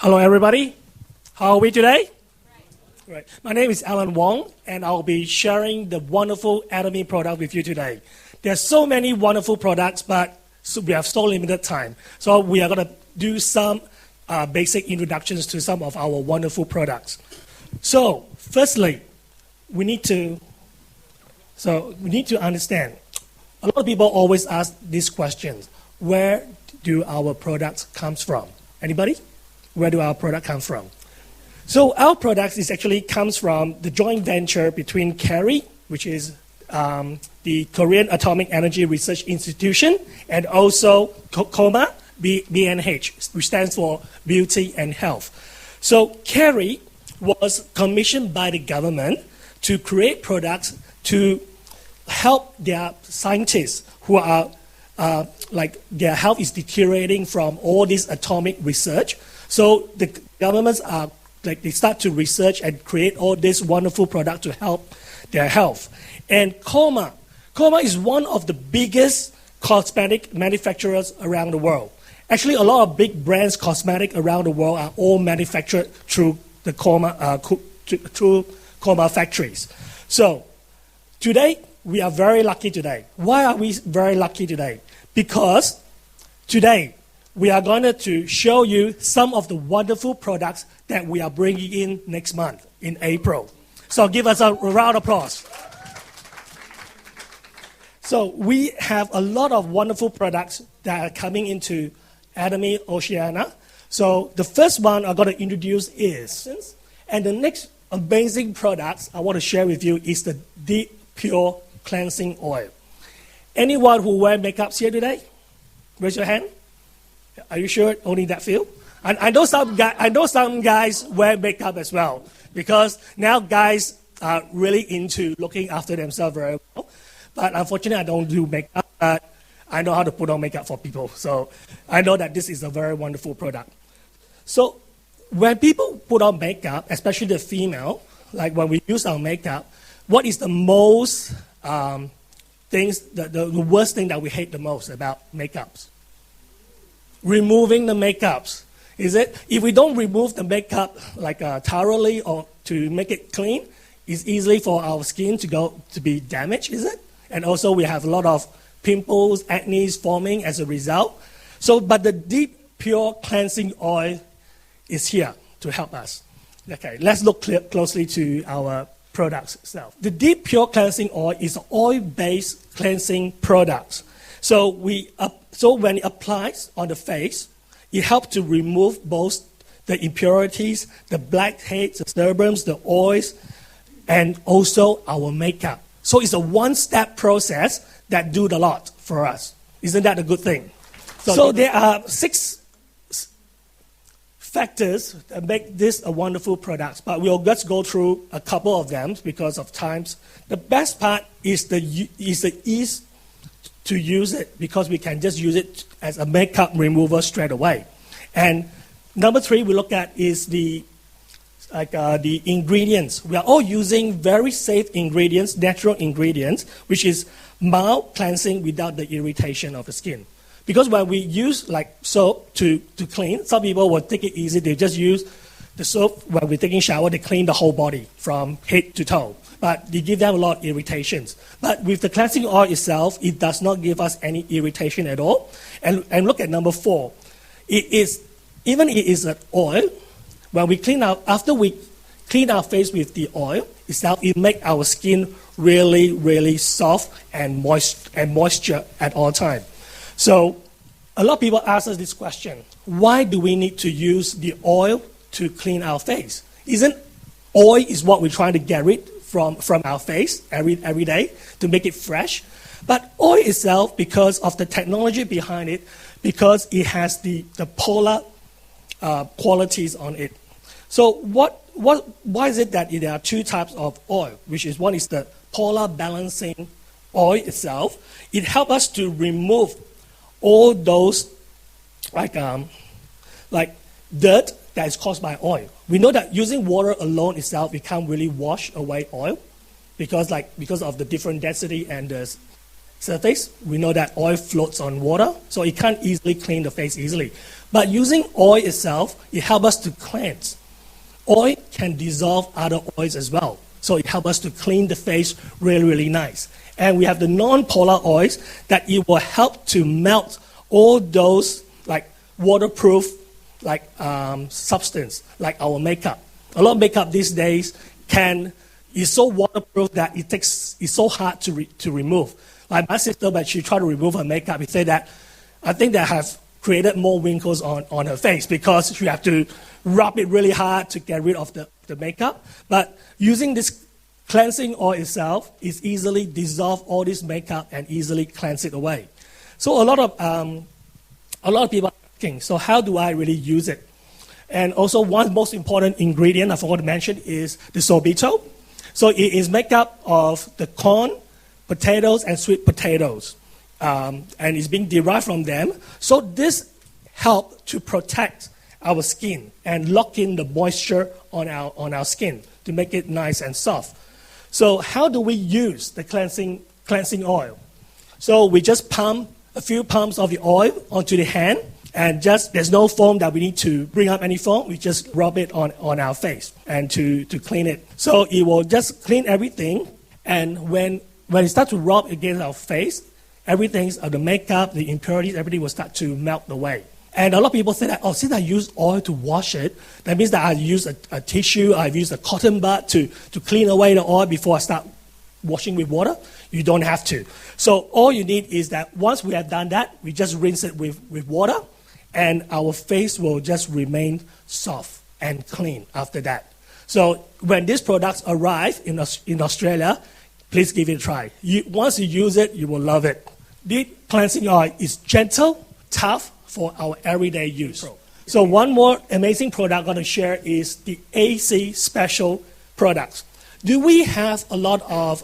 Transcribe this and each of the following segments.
Hello, everybody. How are we today? Right. My name is Alan Wong, and I'll be sharing the wonderful Atomy product with you today. There are so many wonderful products, but we have so limited time. So we are going to do some basic introductions to some of our wonderful products. So firstly, we need to understand. A lot of people always ask these questions. Where do our products come from? Anybody? Where do our product come from? So our product comes from the joint venture between KERI, which is the Korean Atomic Energy Research Institution, and also KOMA, BNH, which stands for Beauty and Health. So KERI was commissioned by the government to create products to help their scientists who are their health is deteriorating from all this atomic research. So the governments they start to research and create all this wonderful product to help their health. And KOMA is one of the biggest cosmetic manufacturers around the world. Actually, a lot of big brands cosmetic around the world are all manufactured through the KOMA factories. So today we are very lucky today. Why are we very lucky today? Because today we are going to show you some of the wonderful products that we are bringing in next month, in April. So give us a round of applause. So we have a lot of wonderful products that are coming into Atomy Oceania. So the first one I'm going to introduce is, and the next amazing products I want to share with you is the Deep Pure Cleansing Oil. Anyone who wear makeup here today? Raise your hand. Are you sure only that few? And I know some guys wear makeup as well, because now guys are really into looking after themselves very well. But unfortunately, I don't do makeup, but I know how to put on makeup for people. So I know that this is a very wonderful product. So when people put on makeup, especially the female, like when we use our makeup, what is the most the worst thing that we hate the most about makeups? Removing the makeups. Is it? If we don't remove the makeup thoroughly or to make it clean, it's easily for our skin to be damaged, is it? And also we have a lot of pimples, acne forming as a result. So, but the Deep Pure Cleansing Oil is here to help us. Okay, let's look closely to our products itself. The Deep Pure Cleansing Oil is an oil-based cleansing product. So when it applies on the face, it helps to remove both the impurities, the blackheads, the serbums, the oils, and also our makeup. So it's a one-step process that do a lot for us. Isn't that a good thing? So there are 6 factors that make this a wonderful product, but we'll just go through a couple of them because of times. The best part is the ease to use it, because we can just use it as a makeup remover straight away. And number 3 we look at is the ingredients. We are all using very safe ingredients, natural ingredients, which is mild cleansing without the irritation of the skin. Because when we use soap to clean, some people will take it easy. They just use the soap when we're taking a shower. They clean the whole body from head to toe. But they give them a lot of irritations. But with the cleansing oil itself, it does not give us any irritation at all. And look at number 4. Even it is an oil. When we after we clean our face with the oil itself, it makes our skin really, really soft and moisture at all times. So a lot of people ask us this question: why do we need to use the oil to clean our face? Isn't oil is what we're trying to get rid from our face every day to make it fresh? But oil itself, because of the technology behind it, because it has the polar qualities on it. So why is it that there are 2 types of oil? One is the polar balancing oil itself. It helps us to remove all those dirt that is caused by oil. We know that using water alone itself, it can't really wash away oil because of the different density and surface. We know that oil floats on water, so it can't easily clean the face easily. But using oil itself, it helps us to cleanse. Oil can dissolve other oils as well, so it helps us to clean the face really, really nice. And we have the non-polar oils that it will help to melt all those like waterproof substance, like our makeup. A lot of makeup these days is so waterproof that it's so hard to remove. Like my sister, when she tried to remove her makeup, she said that I think that has created more wrinkles on her face because she had to rub it really hard to get rid of the makeup. But using this cleansing oil itself is easily dissolve all this makeup and easily cleanse it away. So a lot of people are asking, so how do I really use it? And also one most important ingredient I forgot to mention is the sorbitol. So it is made up of the corn, potatoes, and sweet potatoes. And it's being derived from them. So this helps to protect our skin and lock in the moisture on our skin to make it nice and soft. So how do we use the cleansing oil? So we just pump a few pumps of the oil onto the hand, and there's no foam that we need to bring up any foam. We just rub it on our face and to clean it. So it will just clean everything. And when it starts to rub against our face, everything, the makeup, the impurities, everything will start to melt away. And a lot of people say that, since I use oil to wash it, that means that I use a tissue, I've used a cotton bud to clean away the oil before I start washing with water. You don't have to. So all you need is that once we have done that, we just rinse it with water, and our face will just remain soft and clean after that. So when these products arrive in Australia, please give it a try. Once you use it, you will love it. The cleansing oil is gentle, tough for our everyday use. So one more amazing product I'm going to share is the AC Special products. Do we have a lot of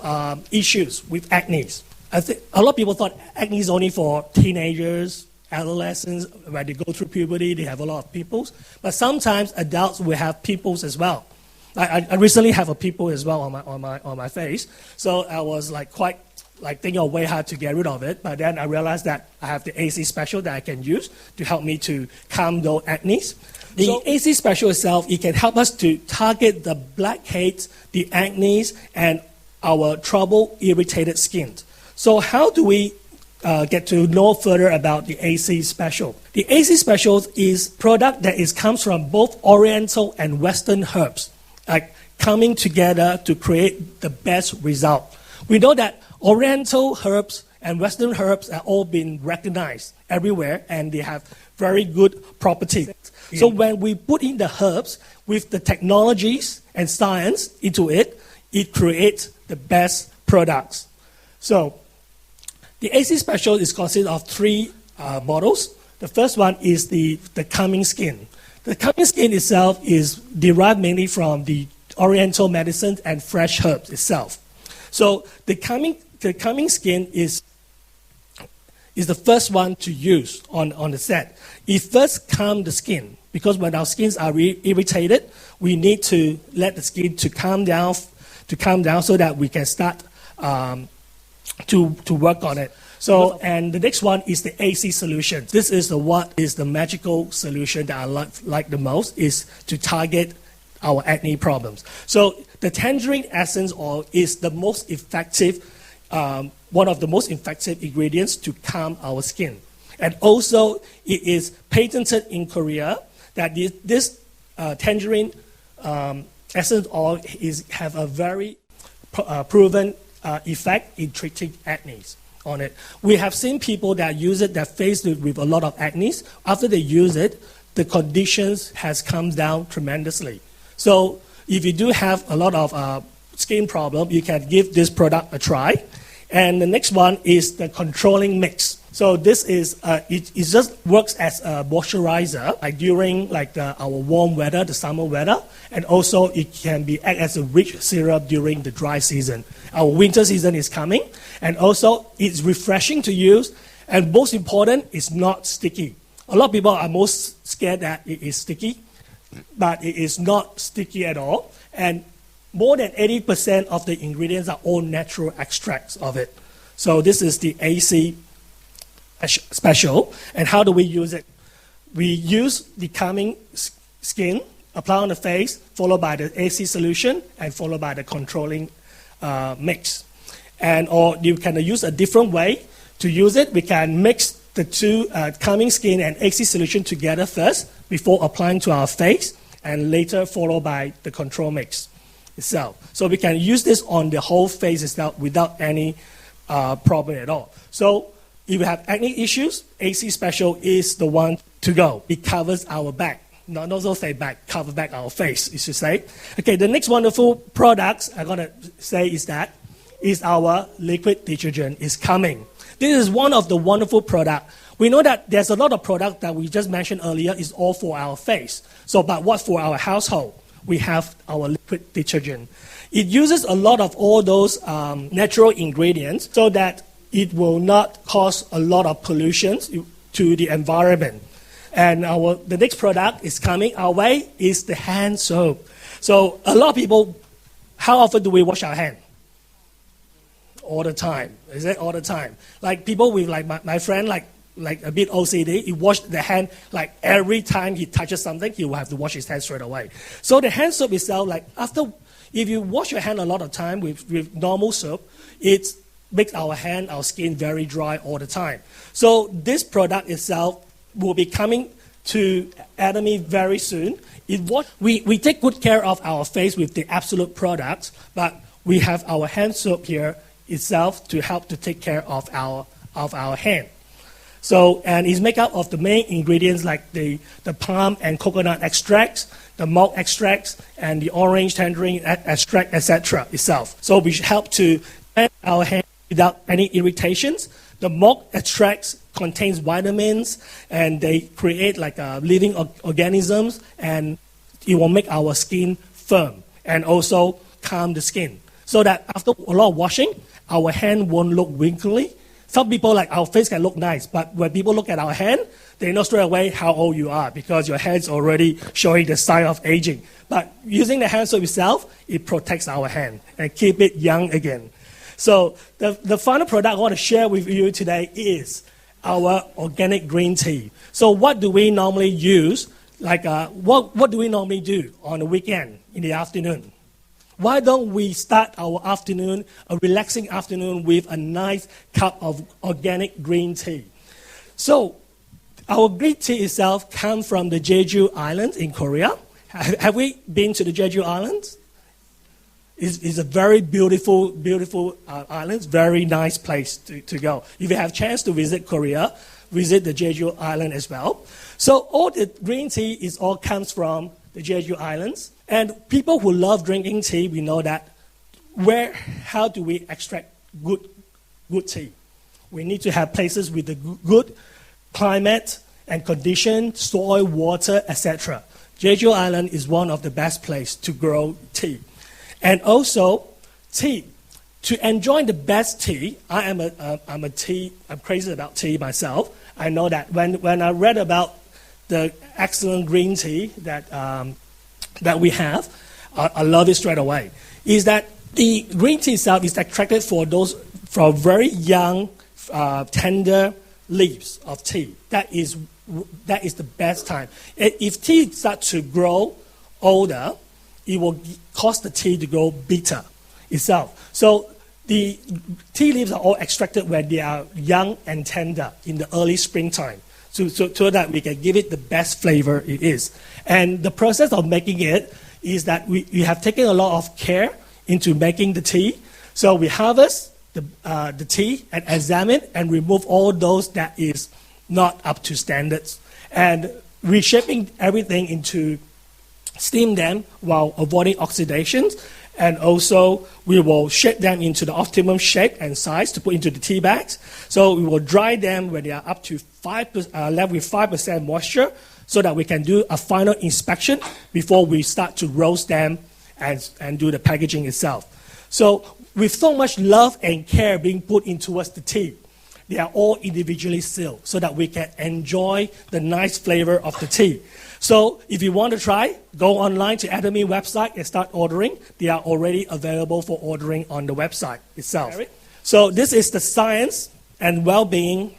issues with acne? I think a lot of people thought acne is only for teenagers, adolescents, when they go through puberty, they have a lot of pimples. But sometimes adults will have pimples as well. I recently have a pimple as well on my face, so I was quite thinking of way how to get rid of it. But then I realized that I have the AC Special that I can use to help me to calm those acne. The AC Special itself, it can help us to target the blackheads, the acne, and our trouble irritated skin. So how do we get to know further about the AC Special? The AC Special is product that comes from both Oriental and Western herbs, coming together to create the best result. We know that Oriental herbs and Western herbs are all been recognized everywhere, and they have very good properties. Yeah. So when we put in the herbs with the technologies and science into it, it creates the best products. So the AC Special is consisted of three models. The first one is the calming skin. The calming skin itself is derived mainly from the Oriental medicine and fresh herbs itself. So the calming skin is the first one to use on the set. It first calms the skin, because when our skins are irritated, we need to let the skin to calm down so that we can start to work on it. So, and the next one is the AC solution. This is the magical solution that I like the most, is to target our acne problems. So the tangerine essence oil is the most effective, one of the most effective ingredients to calm our skin. And also it is patented in Korea that this tangerine essence oil have a very proven effect in treating acne on it. We have seen people that use it that faced with a lot of acne. After they use it, the conditions has come down tremendously. So if you do have a lot of skin problem, you can give this product a try. And the next one is the controlling mix. So this is it just works as a moisturizer, during our warm weather, the summer weather, and also it can be act as a rich syrup during the dry season. Our winter season is coming, and also it's refreshing to use, and most important, it's not sticky. A lot of people are most scared that it is sticky, but it is not sticky at all, and more than 80% of the ingredients are all natural extracts of it. So this is the AC special. And how do we use it? We use the calming skin, apply on the face, followed by the AC solution, and followed by the controlling mix. Or you can use a different way to use it. We can mix the two calming skin and AC solution together first before applying to our face, and later followed by the control mix itself. So we can use this on the whole face itself without any problem at all. So if you have acne issues, AC Special is the one to go. It covers our back. Not also say back, cover back our face, you should say. Okay, the next wonderful product I'm going to say is our liquid detergent is coming. This is one of the wonderful products. We know that there's a lot of product that we just mentioned earlier is all for our face. So, but what for our household? We have our liquid detergent. It uses a lot of all those natural ingredients so that it will not cause a lot of pollution to the environment. And the next product is coming our way is the hand soap. So a lot of people, how often do we wash our hands? All the time. Is it all the time? Like people with like my friend, like a bit OCD, he wash the hand like every time he touches something, he will have to wash his hands straight away. So the hand soap itself, like if you wash your hand a lot of time with normal soap, it makes our skin very dry all the time. So this product itself will be coming to Atomy very soon. We take good care of our face with the absolute products, but we have our hand soap here itself to help to take care of our hand. So, and it's made up of the main ingredients like the palm and coconut extracts, the malt extracts, and the orange tangerine extract, etc. itself. So we should help to cleanse our hand without any irritations. The malt extracts contains vitamins, and they create like living organisms, and it will make our skin firm and also calm the skin. So that after a lot of washing, our hand won't look wrinkly. Some people, like our face can look nice, but when people look at our hand, they know straight away how old you are because your hand's already showing the sign of aging. But using the hand soap itself, it protects our hand and keep it young again. So the final product I want to share with you today is our organic green tea. So what do we normally use? Like what do we normally do on the weekend in the afternoon? Why don't we start our afternoon, a relaxing afternoon, with a nice cup of organic green tea? So our green tea itself comes from the Jeju Islands in Korea. Have we been to the Jeju Islands? It's a very beautiful, beautiful island, very nice place to go. If you have a chance to visit Korea, visit the Jeju Island as well. So all the green tea all comes from the Jeju Islands. And people who love drinking tea, we know that how do we extract good tea? We need to have places with a good climate and condition, soil, water, etc. Jeju Island is one of the best places to grow tea. And also, tea. To enjoy the best tea, I'm crazy about tea myself. I know that when I read about the excellent green tea that we have, I love it straight away, is that the green tea itself is extracted from very young, tender leaves of tea. That is the best time. If tea starts to grow older, it will cause the tea to grow bitter itself. So the tea leaves are all extracted when they are young and tender in the early springtime, so that we can give it the best flavor it is. And the process of making it is that we have taken a lot of care into making the tea. So we harvest the tea and examine and remove all those that is not up to standards, and reshaping everything into steam them while avoiding oxidations, and also we will shape them into the optimum shape and size to put into the tea bags. So we will dry them when they are up to left with 5% moisture, so that we can do a final inspection before we start to roast them and do the packaging itself. So with so much love and care being put into the tea, they are all individually sealed so that we can enjoy the nice flavor of the tea. So if you want to try, go online to Atomy website and start ordering. They are already available for ordering on the website itself. So this is the science and well-being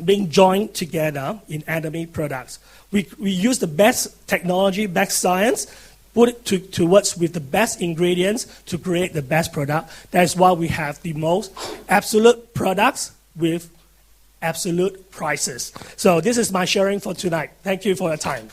being joined together in Atomy products. We use the best technology, best science, put it towards with the best ingredients to create the best product. That is why we have the most absolute products with absolute prices. So this is my sharing for tonight. Thank you for your time.